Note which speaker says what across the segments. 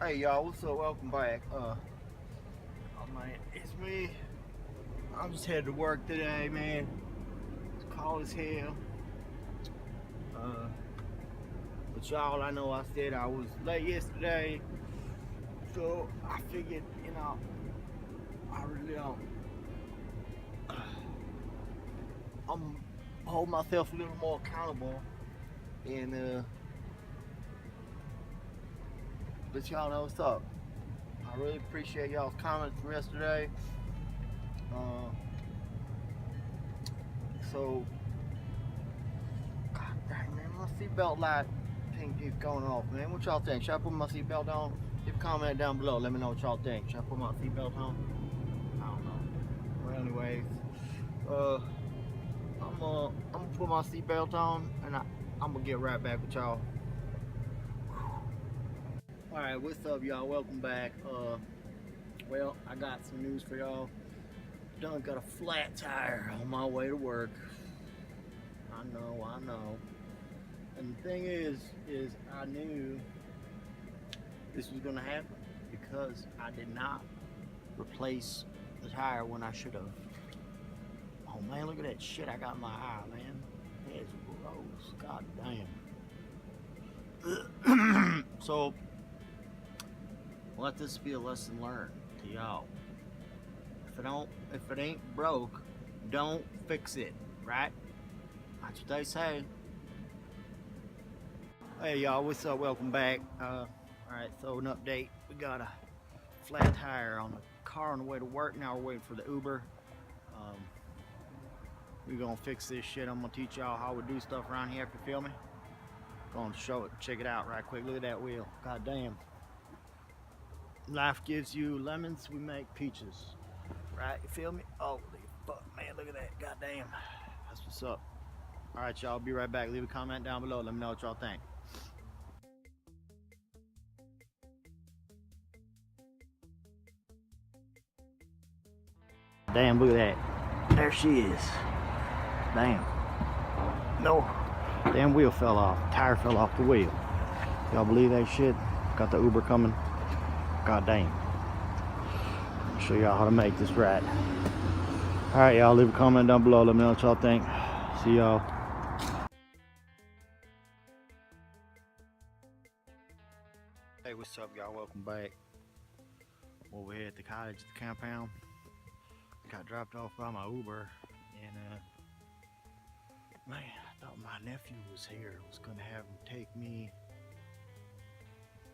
Speaker 1: Hey y'all, what's up? Welcome back. Oh man, it's me. I'm just headed to work today, man. It's cold as hell. But y'all, I know I said I was late yesterday, so I figured, I really don't. I'm hold myself a little more accountable and let y'all know what's up. I really appreciate y'all's comments from yesterday. So, God dang, man, my seatbelt light thing keeps going off, man. What y'all think? Should I put my seatbelt on? Leave a comment down below. Let me know what y'all think. Should I put my seatbelt on? I don't know. Well, anyways, I'm gonna put my seatbelt on, and I'm gonna get right back with y'all. All right, what's up, y'all? Welcome back. Well, I got some news for y'all. Done got a flat tire on my way to work. I know. And the thing is I knew this was gonna happen because I did not replace the tire when I should have. Oh man, look at that shit I got in my eye, man. It's gross. God damn. So let this be a lesson learned to y'all. If it ain't broke, don't fix it, right? That's what they say. Hey y'all, what's up? Welcome back. Alright, so an update. We got a flat tire on the car on the way to work. Now we're waiting for the Uber. We're gonna fix this shit. I'm gonna teach y'all how we do stuff around here, if you feel me. Gonna show it, check it out right quick. Look at that wheel. God damn. Life gives you lemons, we make peaches. Right, you feel me? Holy fuck, man, look at that. God damn. That's what's up. Alright y'all, be right back. Leave a comment down below. Let me know what y'all think. Damn, look at that. There she is. Damn. No. Damn wheel fell off. Tire fell off the wheel. Y'all believe that shit? Got the Uber coming. God damn. I'll show y'all how to make this right. Alright y'all, leave a comment down below. Let me know what y'all think. See y'all. Hey, what's up y'all? Welcome back. Over here at the cottage at the compound. Got dropped off by my Uber, and man, I thought my nephew was here. Was gonna have him take me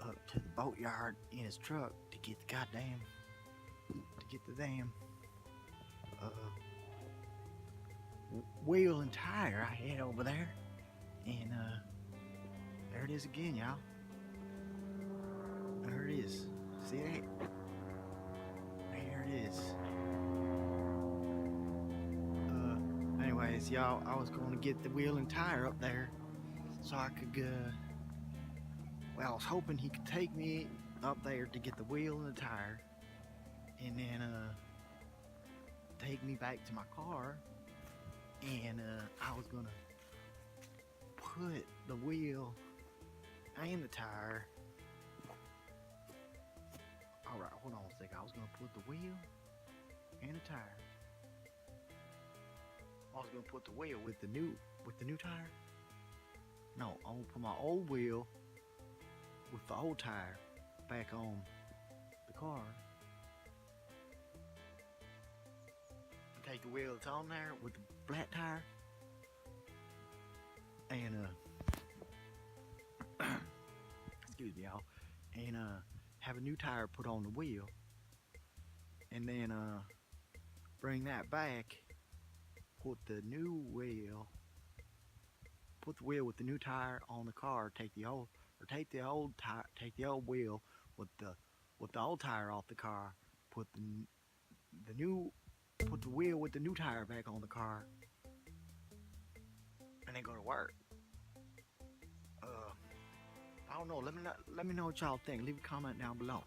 Speaker 1: up to the boatyard in his truck to get the damn wheel and tire I had over there, and there it is again, y'all. There it is. See that? There it is. Anyways, y'all, I was going to get the wheel and tire up there so I could, well, I was hoping he could take me up there to get the wheel and the tire, and then, take me back to my car, and, I was going to put the wheel and the tire. Alright, hold on a second. I was going to put the wheel and the tire. I was gonna put the wheel with the new tire. No, I'm gonna put my old wheel with the old tire back on the car. Take the wheel that's on there with the flat tire, and excuse me, y'all, and have a new tire put on the wheel, and then bring that back. Put the wheel with the new tire on the car. Take the old wheel with the old tire off the car. Put the wheel with the new tire back on the car, and then go to work. I don't know. Let me know what y'all think. Leave a comment down below.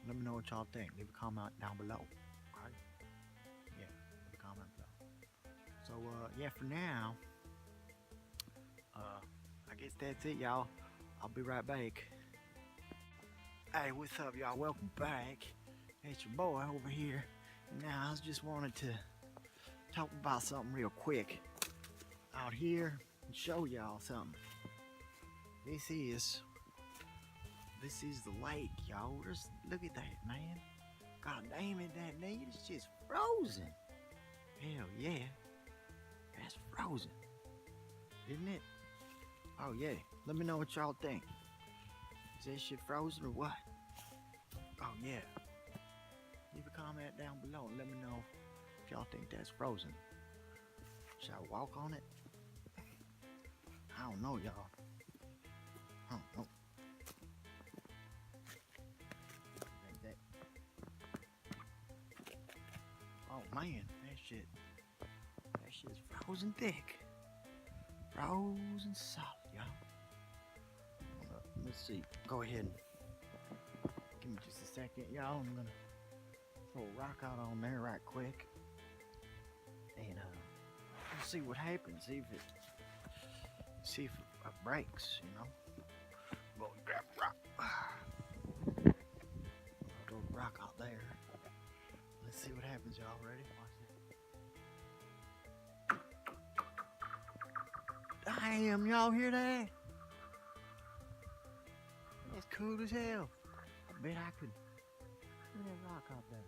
Speaker 1: Let me know what y'all think. Leave a comment down below. Alright? Yeah, leave a comment below. So, yeah, for now, I guess that's it, y'all. I'll be right back. Hey, what's up, y'all? Welcome back. It's your boy over here. Now, I just wanted to talk about something real quick out here and show y'all something. This is the lake, y'all. Just look at that, man. God damn it, that lake is just frozen. Hell yeah, that's frozen, isn't it? Oh yeah. Let me know what y'all think. Is that shit frozen or what? Oh yeah. Leave a comment down below and let me know if y'all think that's frozen. Should I walk on it? I don't know, y'all. I don't know. Like that. Oh man, that shit's frozen thick. Frozen solid, y'all. Let's see. Go ahead and give me just a second, y'all. I'm gonna throw a rock out on there right quick, and we'll see what happens. See if it breaks. You know. Go and grab a rock. Throw a rock out there. Let's see what happens, y'all. Ready? Watch that. Damn, y'all hear that? That's cool as hell. I bet I could. Look at that rock out there.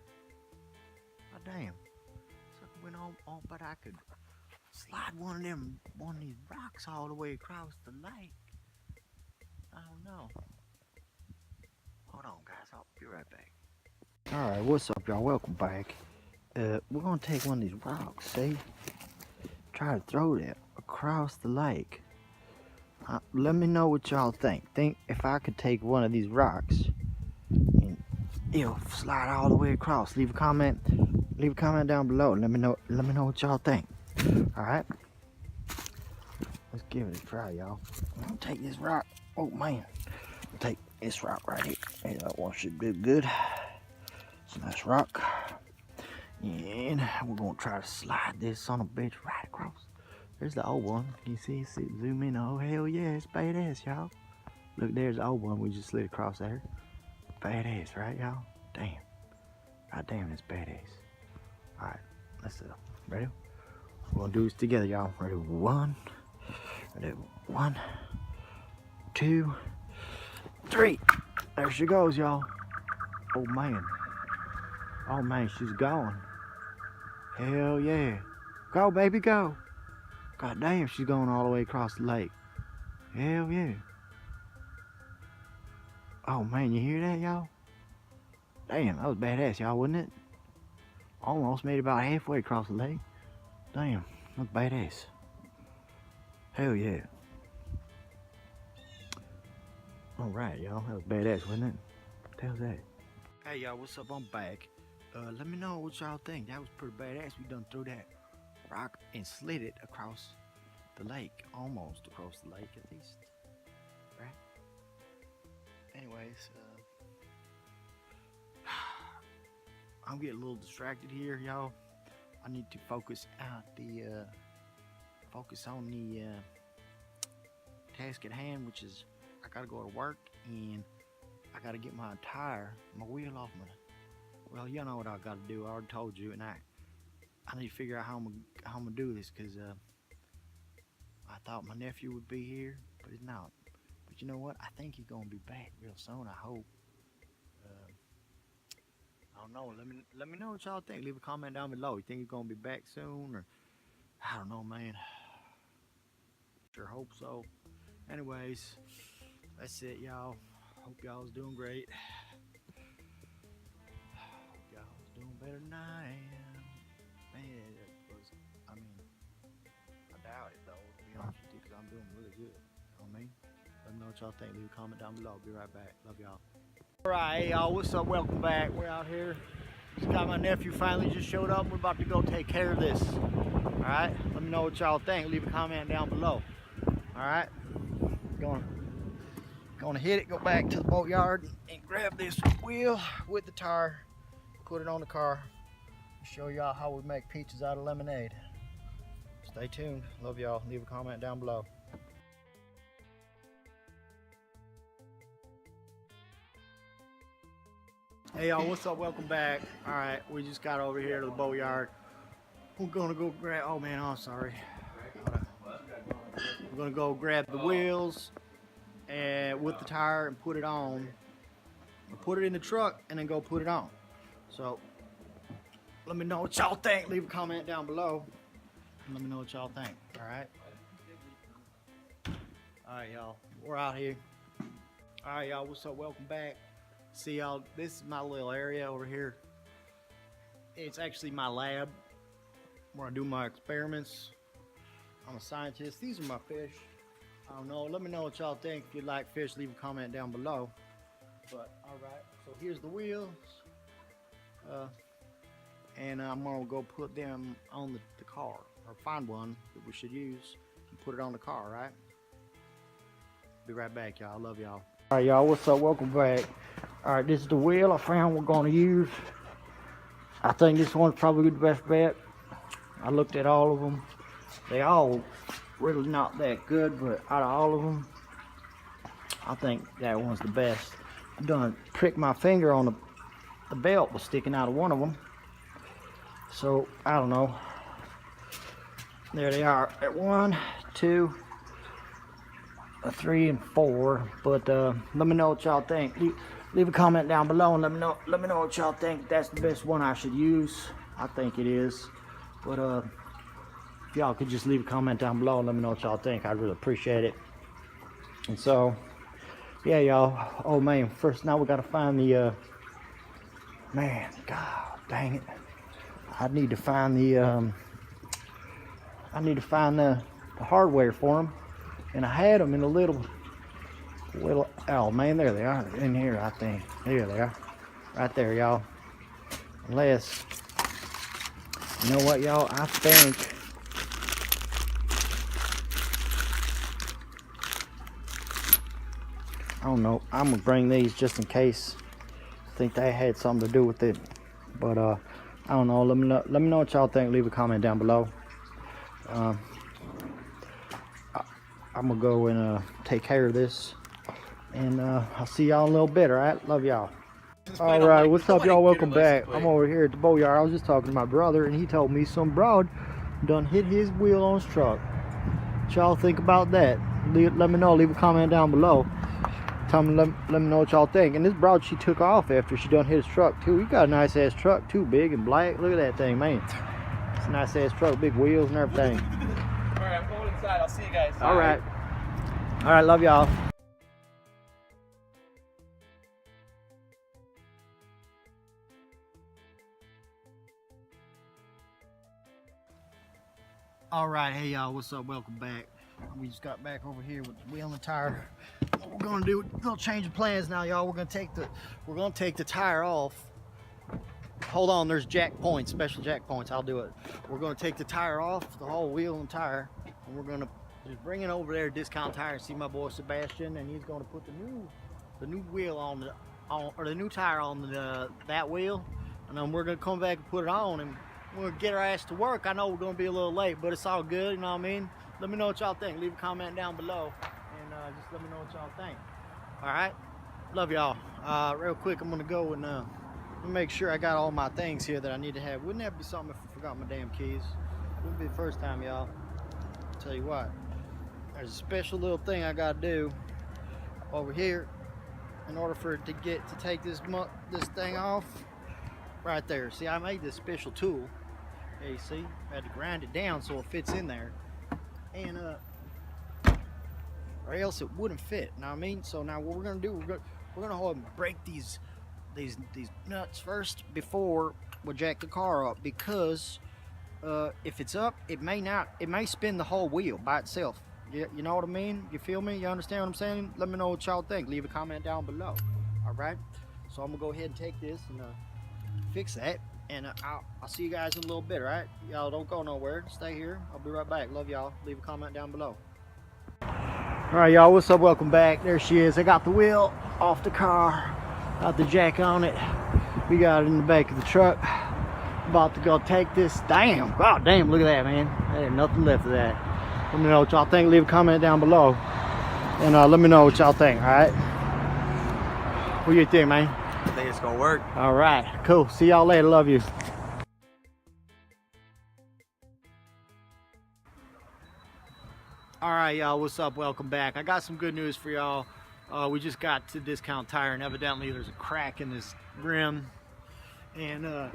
Speaker 1: Oh damn. Something went on, but I could slide one of these rocks all the way across the lake. I don't know. Hold on, guys. I'll be right back. Alright, what's up, y'all? Welcome back. We're gonna take one of these rocks, see? Try to throw that across the lake. Let me know what y'all think. Think if I could take one of these rocks and it'll slide all the way across. Leave a comment down below. Let me know what y'all think. Alright? Let's give it a try, y'all. I'm gonna take this rock. Oh man. I'll take this rock right here. Yeah, that one should do good. It's a nice rock. And we're gonna try to slide this son of a bitch right across. There's the old one. You see, zoom in. Oh, hell yeah, it's badass, y'all. Look, there's the old one we just slid across there. Badass, right, y'all? Damn. God damn, it's badass. Alright, let's ready? We're gonna do this together, y'all. Ready? One, 2, 3. There she goes, y'all. Oh, man. Oh, man, she's gone. Hell yeah. Go, baby, go. God damn, she's going all the way across the lake. Hell yeah. Oh man, you hear that, y'all? Damn, that was badass, y'all, wasn't it? Almost made it about halfway across the lake. Damn, that's badass. Hell yeah. Alright, y'all, that was badass, wasn't it? What the hell's that? Hey y'all, what's up? I'm back. Let me know what y'all think. That was pretty badass. We done threw that rock and slid it across the lake, almost across the lake at least, right? Anyways, I'm getting a little distracted here, y'all. I need to focus on the task at hand, which is I gotta go to work and I gotta get my wheel off my. Well, you know what I gotta do. I already told you, and I need to figure out how I'm gonna do this, because I thought my nephew would be here, but he's not. But you know what? I think he's gonna be back real soon. I hope. I don't know. Let me know what y'all think. Leave a comment down below. You think he's gonna be back soon, or I don't know, man. Sure hope so. Anyways, that's it, y'all. Hope y'all's doing great. Hope y'all's doing better than I am. Man, I doubt it though, to be honest with you, because I'm doing really good. You know what I mean? Let me know what y'all think. Leave a comment down below. I'll be right back. Love y'all. Alright, hey y'all, what's up? Welcome back. We're out here. Just got my nephew finally just showed up. We're about to go take care of this. Alright? Let me know what y'all think. Leave a comment down below. Alright? Gonna hit it, go back to the boatyard and grab this wheel with the tire, put it on the car, show y'all how we make peaches out of lemonade. Stay tuned. Love y'all. Leave a comment down below. Hey y'all, what's up? Welcome back. All right, we just got over here to the boat yard. We're gonna go grab, oh man, I'm sorry. We're gonna go grab the wheels and with the tire and put it on. Put it in the truck and then go put it on. So let me know what y'all think. Leave a comment down below. And let me know what y'all think. All right. All right, y'all. We're out here. All right, y'all. What's up? Welcome back. See y'all. This is my little area over here. It's actually my lab where I do my experiments. I'm a scientist. These are my fish. I don't know. Let me know what y'all think. If you like fish, leave a comment down below. But all right. So here's the wheels. And I'm gonna go put them on the car, or find one that we should use and put it on the car. Right? Be right back, y'all. I love y'all. All right, y'all. What's up? Welcome back. All right, this is the wheel I found we're gonna use. I think this one's probably the best bet. I looked at all of them. They all really not that good, but out of all of them, I think that one's the best. I done pricked my finger on the belt was sticking out of one of them. So I don't know. There they are at 1, 2, 3, and 4. But let me know what y'all think. Leave a comment down below and let me know what y'all think. That's the best one I should use. I think it is. But if y'all could just leave a comment down below and let me know what y'all think, I'd really appreciate it. And so yeah, y'all. Oh man, first now we gotta find the man, god dang it. I need to find the hardware for them. And I had them in a little, oh man, there they are in here. I think there they are, right there, y'all. Unless, you know what, y'all, I think I don't know, I'm gonna bring these just in case. I think they had something to do with it, but I don't know. Let me know what y'all think. Leave a comment down below. I'm gonna go and take care of this, and I'll see y'all in a little bit. All right, love y'all. All right, what's up, y'all? Welcome back. I'm over here at the boatyard. I was just talking to my brother, and he told me some broad done hit his wheel on his truck. What y'all think about that? Let me know. Leave a comment down below. Tell me, let me know what y'all think. And this broad, she took off after she done hit his truck too. He got a nice ass truck too, big and black. Look at that thing, man. It's a nice ass truck, big wheels and everything.
Speaker 2: All right, I'm going inside. I'll see you guys.
Speaker 1: All right. All right, love y'all. All right, hey y'all, what's up? Welcome back. We just got back over here with the wheel and the tire. What we're gonna do, we're gonna change the plans now, y'all. We're gonna take the tire off. Hold on, there's jack points, special jack points. I'll do it. We're gonna take the tire off, the whole wheel and tire, and we're gonna just bring it over there, Discount Tire, and see my boy Sebastian, and he's gonna put the new wheel on the new tire on that wheel, and then we're gonna come back and put it on, and we're gonna get our ass to work. I know we're gonna be a little late, but it's all good. You know what I mean? Let me know what y'all think. Leave a comment down below, and just let me know what y'all think. All right, love y'all. Real quick, I'm gonna go and make sure I got all my things here that I need to have. Wouldn't that be something if I forgot my damn keys? Wouldn't be the first time, y'all. I'll tell you what, there's a special little thing I gotta do over here in order for it to take this thing off. Right there. See, I made this special tool. Yeah, you see, I had to grind it down so it fits in there, and or else it wouldn't fit. Know what I mean? So now what we're gonna do, we're gonna hold and break these nuts first before we jack the car up, because if it's up, it may spin the whole wheel by itself. You know what I mean? You feel me? You understand what I'm saying? Let me know what y'all think. Leave a comment down below. All right. So I'm gonna go ahead and take this and fix that, and I'll see you guys in a little bit. All right, y'all don't go nowhere. Stay here. I'll be right back. Love y'all. Leave a comment down below. All right, y'all. What's up? Welcome back. There she is. I got the wheel off the car. Got the jack on it. We got it in the back of the truck. About to go take this. Damn. God damn. Look at that, man. There ain't nothing left of that. Let me know what y'all think. Leave a comment down below, and let me know what y'all think. All right. What do you think, man?
Speaker 3: I think it's gonna work.
Speaker 1: All right, cool. See y'all later. Love you. All right, y'all. What's up? Welcome back. I got some good news for y'all. We just got to Discount Tire, and evidently there's a crack in this rim. And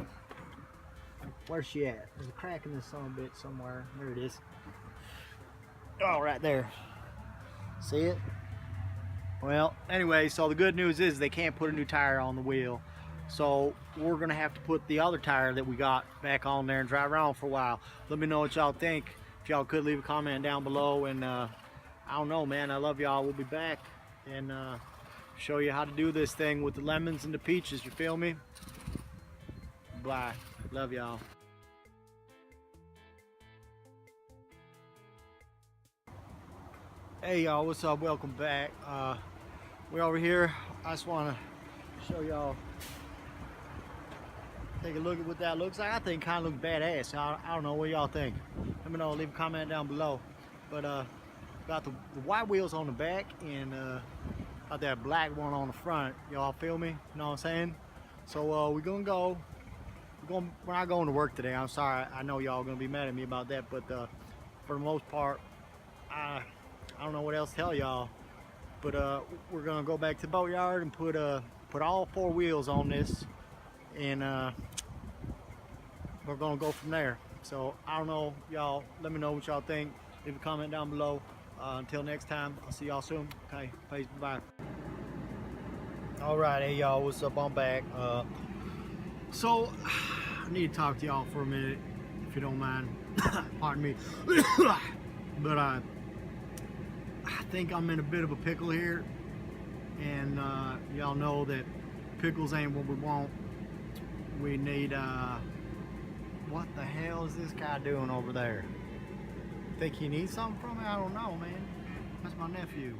Speaker 1: where's she at? There's a crack in this son of a bitch somewhere. There it is. Oh, right there. See it? Well, anyway, so the good news is they can't put a new tire on the wheel. So we're gonna have to put the other tire that we got back on there and drive around for a while. Let me know what y'all think. If y'all could leave a comment down below, and I don't know, man, I love y'all. We'll be back and show you how to do this thing with the lemons and the peaches, you feel me? Bye. Love y'all. Hey y'all, what's up? Welcome back. We're over here. I just want to show y'all, take a look at what that looks like. I think it kind of looks badass. I don't know what y'all think. Let me know. Leave a comment down below. But got the white wheels on the back and got that black one on the front. Y'all feel me? You know what I'm saying? So we're gonna go. We're not going to work today. I'm sorry. I know y'all gonna be mad at me about that, but for the most part, I don't know what else to tell y'all. But we're gonna go back to the boatyard and put all 4 wheels on this, and we're gonna go from there. So I don't know, y'all. Let me know what y'all think. Leave a comment down below. Until next time, I'll see y'all soon. Okay, peace, bye. All right, hey y'all, what's up? I'm back. So I need to talk to y'all for a minute, if you don't mind. Pardon me. But I think I'm in a bit of a pickle here, and y'all know that pickles ain't what we want. We need what the hell is this guy doing over there? Think he needs something from me? I don't know, man. That's my nephew.